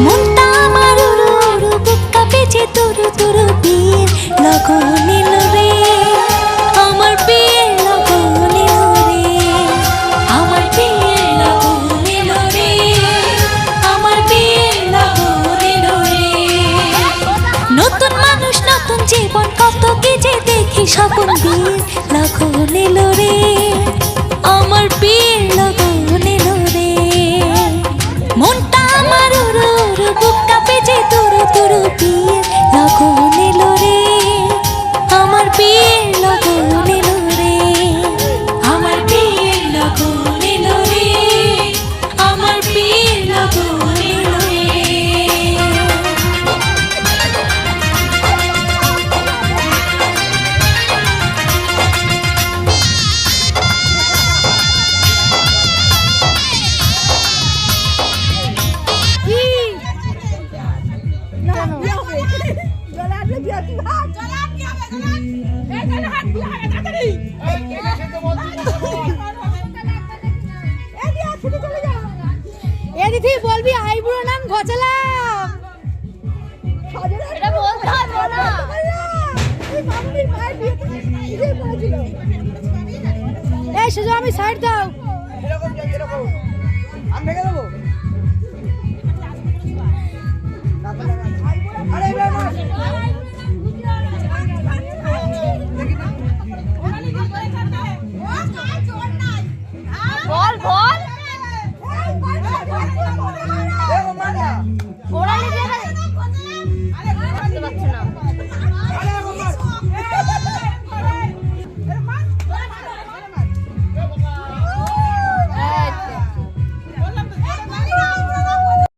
মনটা আমার উড়ু উড়ু বুক কাঁপেছে তুরু তুরু বিয়ের লগন এলো রে আমার বিয়ের লগন এলো রে আমার বিয়ের লগন এলো রে আমার বিয়ের লগন এলো রে নতুন মানুষ নতুন জীবন কত কি যে দেখি স্বপন বিয়ের লগন এলো রে আমার বিয়ের লগন এলো রে মনটা আমার উড়ু উড়ু বুক কাঁপেছে তুরু তুরু বিয়ের লগন এলো রে আমার বিয়ের লগন এলো রে আমার বিয়ের লগন এলো রে আমার বিয়ের লগন এলো রে দিদি বলবি আইব্রো নাম ঘচালাম এটা বলতে হবে না। এই সুযোগ আমি সাইড দাও এরকম আমি ভেঙে দেবো।